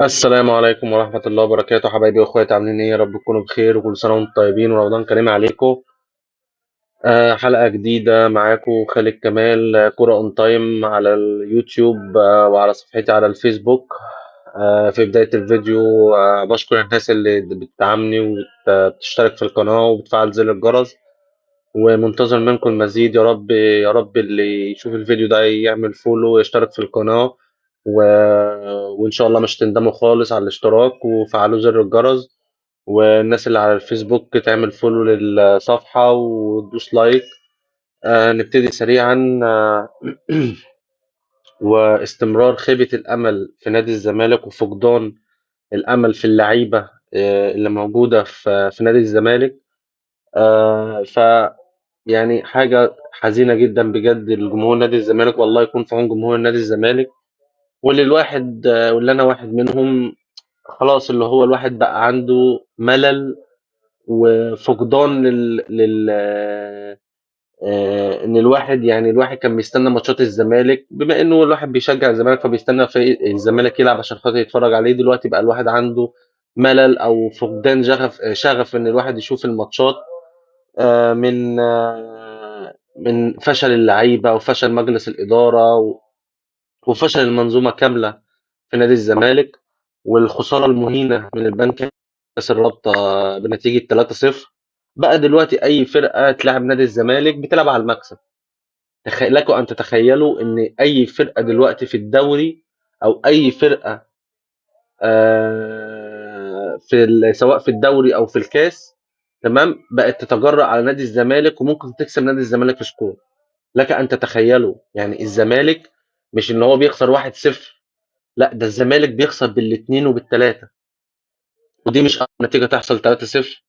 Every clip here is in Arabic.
السلام عليكم ورحمة الله وبركاته، حبايبي واخواتي، عاملين ايه؟ يا رب تكونوا بخير وكل سنة وانتم طيبين ورمضان كريم عليكم. حلقة جديدة معاكم خالد كمال، كرة اون تايم على اليوتيوب وعلى صفحتي على الفيسبوك. في بداية الفيديو بشكر الناس اللي بتدعمني وبتشترك في القناة وبتفعل زر الجرس، ومنتظر منكم المزيد. يا رب يا رب اللي يشوف الفيديو ده يعمل فولو ويشترك في القناة و... وإن شاء الله مش تندموا خالص على الاشتراك وفعلوا زر الجرس. والناس اللي على الفيسبوك تعمل فولو للصفحة وتدوس لايك. نبتدي سريعا. واستمرار خيبة الأمل في نادي الزمالك وفقدان الأمل في اللعيبة اللي موجودة في نادي الزمالك. ف يعني حاجة حزينة جدا بجد لجمهور نادي الزمالك، والله يكون في عون جمهور نادي الزمالك. واللي أنا واحد منهم. خلاص اللي هو الواحد بقى عنده ملل وفقدان ان الواحد كان بيستنى ماتشات الزمالك، بما انه الواحد بيشجع الزمالك فبيستنى في الزمالك يلعب عشان خاطر يتفرج عليه. دلوقتي بقى الواحد عنده ملل او فقدان شغف ان الواحد يشوف الماتشات، من فشل اللعيبه وفشل مجلس الاداره وفشل المنظومه كامله في نادي الزمالك، والخساره المهينه من البنك كاس الرابطه بنتيجه 3-0. بقى دلوقتي اي فرقه تلعب نادي الزمالك بتلعب على المكسب. لكم ان تتخيلوا ان اي فرقه دلوقتي في الدوري او اي فرقه سواء في الدوري او في الكاس، تمام، بقت تتجرأ على نادي الزمالك وممكن تكسب نادي الزمالك في سكور. لك ان تتخيلوا يعني الزمالك مش ان هو بيخسر 1-0، لا ده الزمالك بيخسر بالاثنين وبالثلاثه. ودي مش أول نتيجه تحصل 3-0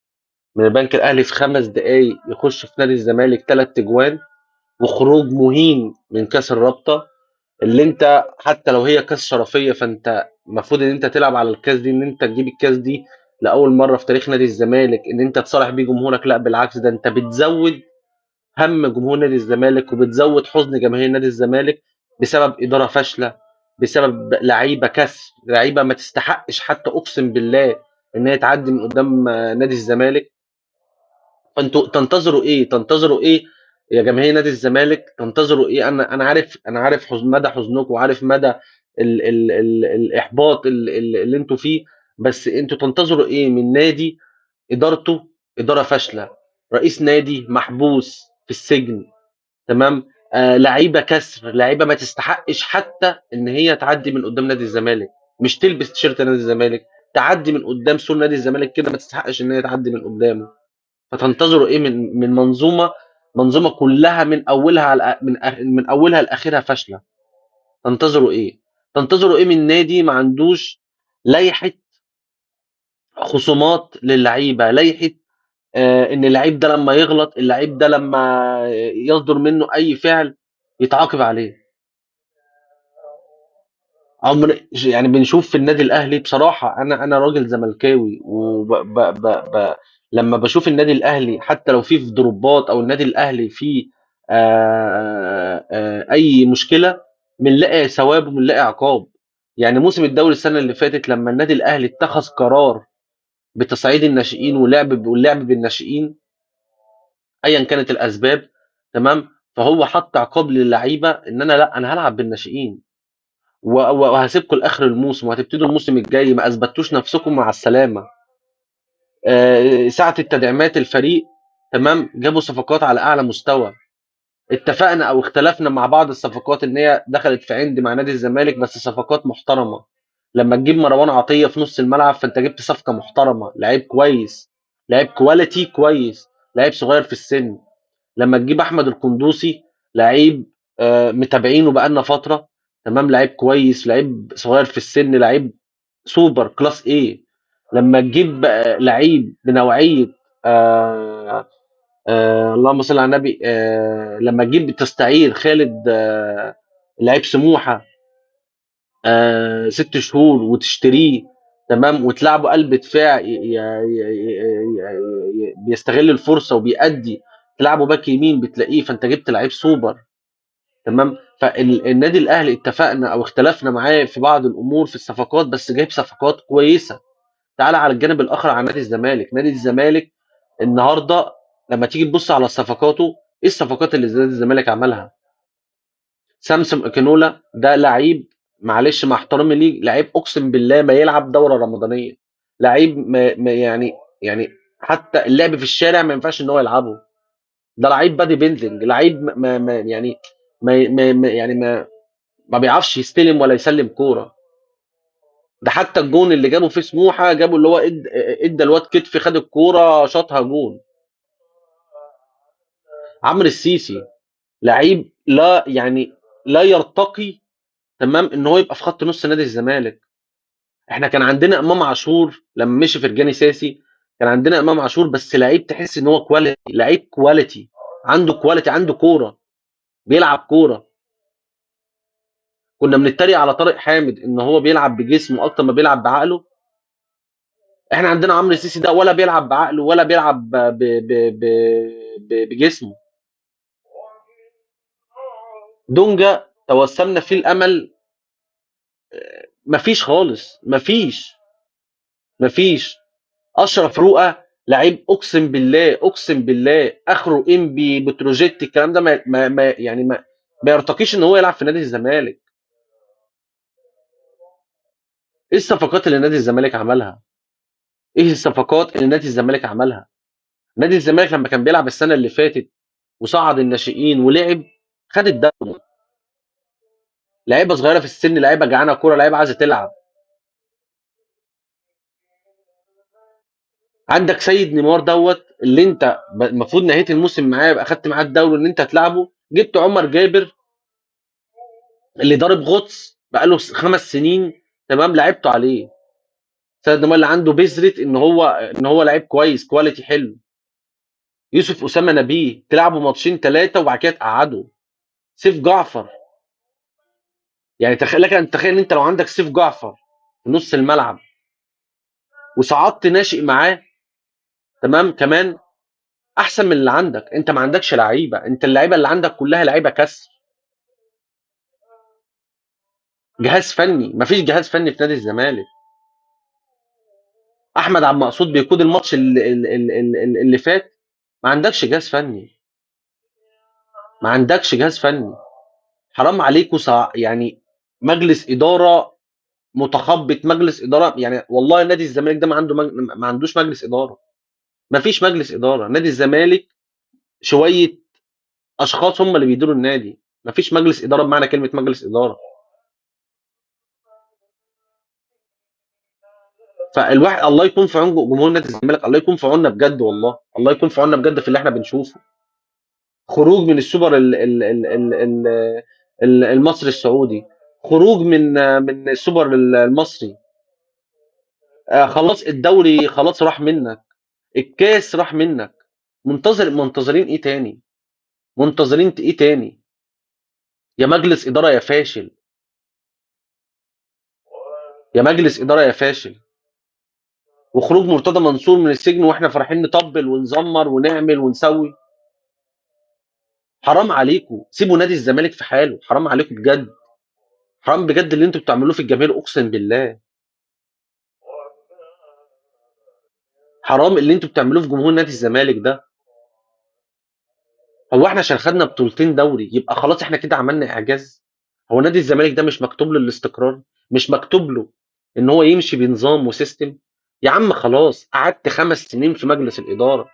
من البنك الاهلي في 5 دقائق يخش في نادي الزمالك 3 اجوان، وخروج مهين من كاس الرابطه. اللي انت حتى لو هي كاس شرفيه فانت المفروض ان انت تلعب على الكاس دي، ان انت تجيب الكاس دي لاول مره في تاريخ نادي الزمالك، ان انت تصالح بيه جمهورك. لا بالعكس، ده انت بتزود هم جمهور نادي الزمالك وبتزود حزن جماهير نادي الزمالك بسبب اداره فاشله، بسبب لعيبه لعيبه ما تستحقش حتى اقسم بالله ان هي تعدي من قدام نادي الزمالك. فانتوا تنتظروا ايه؟ تنتظروا ايه يا جماهير نادي الزمالك؟ تنتظروا ايه؟ انا عارف مدى حزنكم وعارف مدى الاحباط اللي انتوا فيه. بس انتوا تنتظروا ايه من نادي ادارته اداره فاشله، رئيس نادي محبوس في السجن، تمام، لعيبه لعيبه ما تستحقش حتى ان هي تعدي من قدام نادي الزمالك، مش تلبس تيشيرت نادي الزمالك، تعدي من قدام سور نادي الزمالك كده ما تستحقش ان هي تعدي من قدامه. فتنتظروا ايه من منظومه كلها من اولها من اولها لاخرها فاشله؟ تنتظروا ايه؟ تنتظروا ايه من نادي ما عندوش لائحه خصومات للعيبه، لائحه ان اللعيب ده لما يغلط، اللعيب ده لما يصدر منه اي فعل يتعاقب عليه؟ يعني بنشوف في النادي الاهلي بصراحه، انا راجل زملكاوي لما بشوف النادي الاهلي حتى لو في ضربات او النادي الاهلي فيه اي مشكله، بنلاقي ثواب وبنلاقي عقاب. يعني موسم الدوري السنه اللي فاتت لما النادي الاهلي اتخذ قرار بتصعيد الناشئين واللعب بالناشئين ايا كانت الاسباب، تمام، فهو حط عقاب للعيبه ان انا هلعب بالناشئين وهسيبكم لاخر الموسم وهتبتدوا الموسم الجاي ما اثبتوش نفسكم، مع السلامه. ساعه التدعيمات الفريق، تمام، جابوا صفقات على اعلى مستوى. اتفقنا او اختلفنا مع بعض الصفقات ان هي دخلت في عند مع نادي الزمالك، بس صفقات محترمه. لما تجيب مروان عطيه في نص الملعب فانت جبت صفقه محترمه، لعيب كويس، لعيب كواليتي كويس، لعيب صغير في السن. لما تجيب احمد القندوسي، لعيب متابعينه بقالنا فتره، تمام، لعيب كويس، لعيب صغير في السن، لعيب سوبر كلاس ايه. لما تجيب لعيب بنوعيه اللهم صل على النبي، لما تجيب تستعير خالد لعيب سموحه 6 شهور وتشتريه، تمام، وتلعبه قلب دفاع بيستغل الفرصه وبيأدي، تلعبه باك يمين بتلاقيه، فانت جبت لعيب سوبر. تمام. فالنادي الاهلي اتفقنا او اختلفنا معاه في بعض الامور في الصفقات، بس جايب صفقات كويسه. تعالى على الجانب الاخر على نادي الزمالك. نادي الزمالك النهارده لما تيجي تبص على صفقاته، ايه الصفقات اللي نادي الزمالك عملها؟ سامسون اكينولا ده لعيب، معلش مع احترامي ليه، لعيب اقسم بالله ما يلعب دوره رمضانيه. لعيب ما يعني حتى اللعب في الشارع ما ينفعش ان هو يلعبه. ده لعيب بادي بيلدينج، لعيب ما يعني ما بيعرفش يستلم ولا يسلم كوره. ده حتى الجون اللي جابه في سموحه جابه اللي هو ادى الواد كتف، خد الكوره شاطها جون. عمرو السيسي لعيب لا يعني لا يرتقي، تمام، ان هو يبقى في خط نص نادي الزمالك. احنا كان عندنا امام عاشور لما مشي فرجاني ساسي، كان عندنا امام عاشور بس لعيب تحس ان هو كواليتي، لعيب كواليتي، عنده كواليتي، عنده كوره، بيلعب كوره. كنا بنتريق على طارق حامد ان هو بيلعب بجسمه اكتر ما بيلعب بعقله. احنا عندنا عمرو السيسي ده ولا بيلعب بعقله ولا بيلعب بجسمه. دونجا توسمنا فيه الامل، مفيش خالص، مفيش. اشرف رؤى لعيب اقسم بالله، اقسم بالله اخره انبي بتروجيت الكلام ده ما يرتقيش ان هو يلعب في نادي الزمالك. ايه الصفقات اللي نادي الزمالك عملها؟ ايه الصفقات اللي نادي الزمالك عملها؟ نادي الزمالك لما كان بيلعب السنه اللي فاتت وصعد الناشئين ولعب، خد الدوري. لعيبه صغيره في السن، لعيبه جعانه كوره، لعيبه عايزه تلعب. عندك سيد نيمار دوت اللي انت المفروض نهايه الموسم معاه يبقى اخدت معاه الدوري ان انت تلعبه. جبت عمر جابر اللي ضارب غطس بقاله 5 سنين، تمام، لعبته عليه. سيد نيمار اللي عنده بذره ان هو لعيب كويس، كواليتي حلو. يوسف اسامه نبيه تلعبه ماتشين ثلاثه وبعد كده تقعده. سيف جعفر، يعني لك ان تتخيل ان انت لو عندك سيف جعفر في نص الملعب وصعدت ناشئ معاه، تمام، كمان احسن من اللي عندك. انت ما عندكش لعيبه، انت اللعيبه اللي عندك كلها لعيبه كسر. جهاز فني، ما فيش جهاز فني في نادي الزمالك. احمد عبد المقصود بيقود الماتش اللي فات. ما عندكش جهاز فني، ما عندكش جهاز فني. حرام عليكم يعني مجلس اداره متخبط، مجلس اداره يعني والله نادي الزمالك ده ما عندوش مجلس اداره. ما فيش مجلس اداره نادي الزمالك، شويه اشخاص هم اللي بيديروا النادي. ما فيش مجلس اداره بمعنى كلمه مجلس اداره. فالواحد الله يكون في عون جمهور نادي الزمالك، الله يكون في عوننا بجد، والله الله يكون في عوننا بجد في اللي احنا بنشوفه. خروج من السوبر المصري السعودي، خروج من السوبر المصري. خلاص الدوري خلاص راح منك، الكاس راح منك. منتظرين ايه تاني؟ منتظرين ايه تاني؟ يا مجلس اداره يا فاشل، يا مجلس اداره يا فاشل. وخروج مرتضى منصور من السجن واحنا فرحين نطبل ونزمر ونعمل ونسوي. حرام عليكم، سيبوا نادي الزمالك في حاله، حرام عليكم بجد. حرام بجد اللي انتوا بتعملوه في الجماهير، اقسم بالله. حرام اللي انتوا بتعملوه في جمهور نادي الزمالك ده. هو احنا عشان خدنا بطولتين دوري يبقى خلاص احنا كده عملنا اعجاز؟ هو نادي الزمالك ده مش مكتوب له الاستقرار؟ مش مكتوب له ان هو يمشي بنظام وسيستم؟ يا عم خلاص قعدت 5 سنين في مجلس الاداره،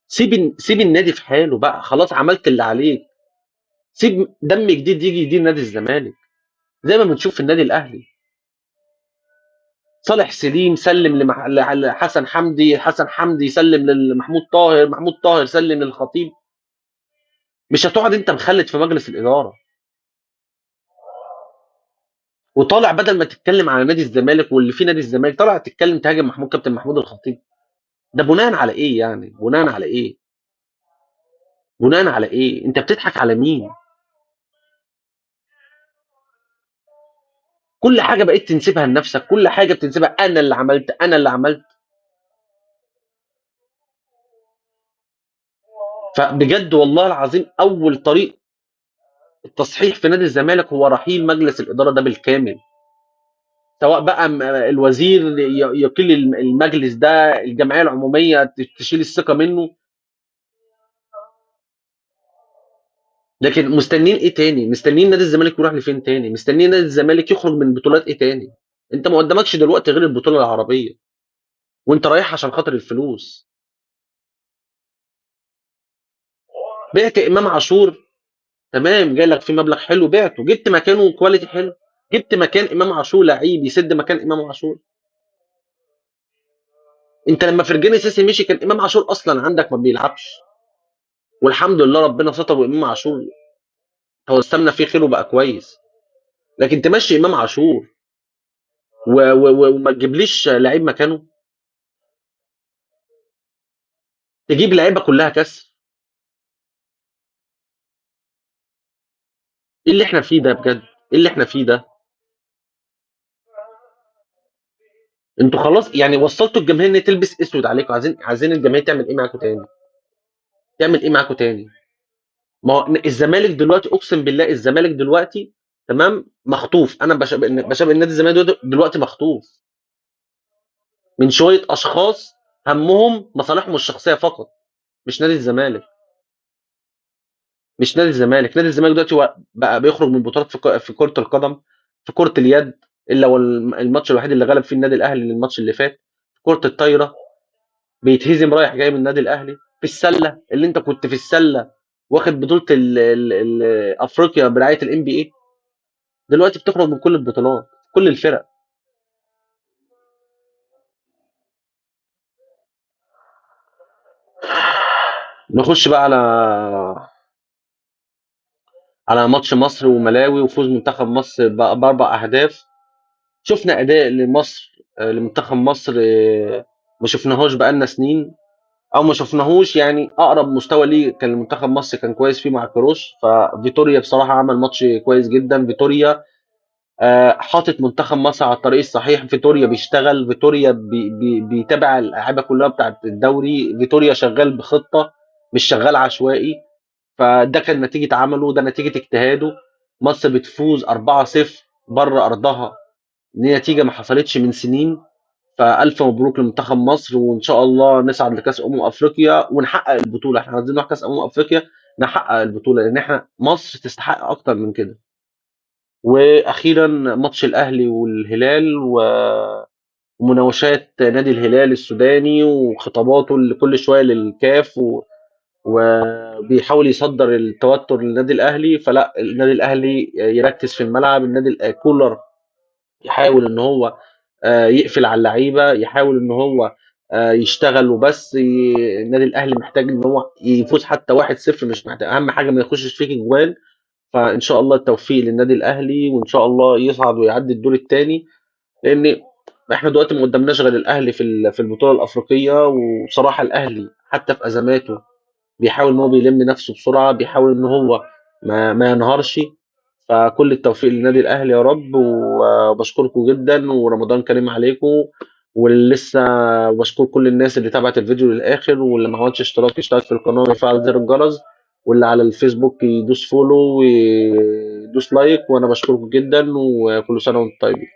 سيب النادي في حاله بقى، خلاص عملت اللي عليك. سيب دم جديد يجي يدير نادي الزمالك زي ما بنشوف في النادي الاهلي. صالح سليم سلم لحسن حمدي، حسن حمدي سلم لمحمود طاهر، محمود طاهر سلم للخطيب. مش هتقعد انت مخلد في مجلس الاداره وطالع بدل ما تتكلم على نادي الزمالك واللي فيه نادي الزمالك طالع تتكلم تهاجم كابتن محمود الخطيب. ده بناء على ايه يعني؟ بناء على ايه؟ بناء على ايه؟ انت بتضحك على مين؟ كل حاجه بقيت تنسبها لنفسك، كل حاجه بتنسبها انا اللي عملت، انا اللي عملت. فبجد والله العظيم اول طريق التصحيح في نادي الزمالك هو رحيل مجلس الاداره ده بالكامل، سواء بقى الوزير يقيل المجلس ده، الجمعيه العموميه تشيل الثقه منه. لكن مستنيين ايه تاني؟ مستنيين نادي الزمالك يروح لفين تاني؟ مستنيين نادي الزمالك يخرج من بطولات ايه تاني؟ انت ما قدامكش دلوقتي غير البطوله العربيه، وانت رايح عشان خاطر الفلوس. بعت امام عاشور، تمام، جاي لك في مبلغ حلو، بعته، جبت مكانه كواليتي حلو، جبت مكان امام عاشور لعيب يسد مكان امام عاشور. انت لما فرجاني ساسي مشي كان امام عاشور اصلا عندك ما بيلعبش، والحمد لله ربنا ستر وامام عاشور توسمنا فيه خير وبقى كويس. لكن تمشي امام عاشور وما تجيبليش لعيب مكانه، تجيب لعيبه كلها كسر. ايه اللي احنا فيه ده بجد؟ ايه اللي احنا فيه ده؟ انتوا خلاص يعني وصلتوا الجماهير ان هي تلبس اسود عليكم، عايزين الجماهير تعمل ايه معاكم تاني؟ تعمل ايه معاكم تاني؟ ما هو الزمالك دلوقتي اقسم بالله الزمالك دلوقتي تمام مخطوف. انا بشبه النادي الزمالك دلوقتي مخطوف من شويه اشخاص همهم مصالحهم الشخصيه فقط، مش نادي الزمالك. مش نادي الزمالك. نادي الزمالك دلوقتي هو بقى بيخرج من بطولات في كره القدم، في كره اليد، الا هو الماتش الوحيد اللي غلب فيه النادي الاهلي الماتش اللي فات، في كره الطايره بيتهزم رايح جاي من النادي الاهلي، في السله اللي انت كنت في السله واخد بطوله افريقيا برعايه الام بي اي، دلوقتي بتخرج من كل البطولات، كل الفرق. نخش بقى على ماتش مصر وملاوي وفوز منتخب مصر باربع اهداف. شفنا اداء لمصر، لمنتخب مصر، ما شفناهوش بقالنا سنين، او ما شفناهوش يعني. اقرب مستوى ليه كان منتخب مصر كان كويس فيه مع كروش، ففيتوريا بصراحه عمل ماتش كويس جدا. فيتوريا حاطط منتخب مصر على الطريق الصحيح. فيتوريا بيشتغل، فيتوريا بيتابع اللعيبه كلها بتاعه الدوري، فيتوريا شغال بخطه مش شغال عشوائي. فده كان نتيجه عمله، ده نتيجه اجتهاده. مصر بتفوز 4-0 بره ارضها، دي نتيجه ما حصلتش من سنين. فالف مبروك لمنتخب مصر، وان شاء الله نصعد لكاس افريقيا ونحقق البطوله. احنا عايزين نروح كاس افريقيا نحقق البطوله، لان احنا مصر تستحق اكتر من كده. واخيرا ماتش الاهلي والهلال ومناوشات نادي الهلال السوداني وخطاباته اللي كل شويه للكاف وبيحاول يصدر التوتر للنادي الاهلي. فلا، النادي الاهلي يركز في الملعب. كولر يحاول ان هو يقفل على اللعيبه، يحاول ان هو يشتغل وبس. النادي الاهلي محتاج ان هو يفوز حتى 1-0، مش محتاج، اهم حاجه ما يخشش فيك جوال. فان شاء الله التوفيق للنادي الاهلي، وان شاء الله يصعد ويعدي الدور الثاني. لان احنا دلوقتي ما قدامناش غير الاهلي في البطوله الافريقيه. وبصراحه الاهلي حتى في ازماته بيحاول ان هو بيلم نفسه بسرعه، بيحاول ان هو ما ينهارش. فكل التوفيق للنادي الاهلي يا رب. وبشكركم جدا، ورمضان كريم عليكم. واللي لسه بشكر كل الناس اللي تابعت الفيديو للاخر، واللي ما عملش اشتراك يشترك في القناه ويفعل زر الجرس، واللي على الفيسبوك يدوس فولو ويدوس لايك. وانا بشكركم جدا، وكل سنه وانتم طيبين.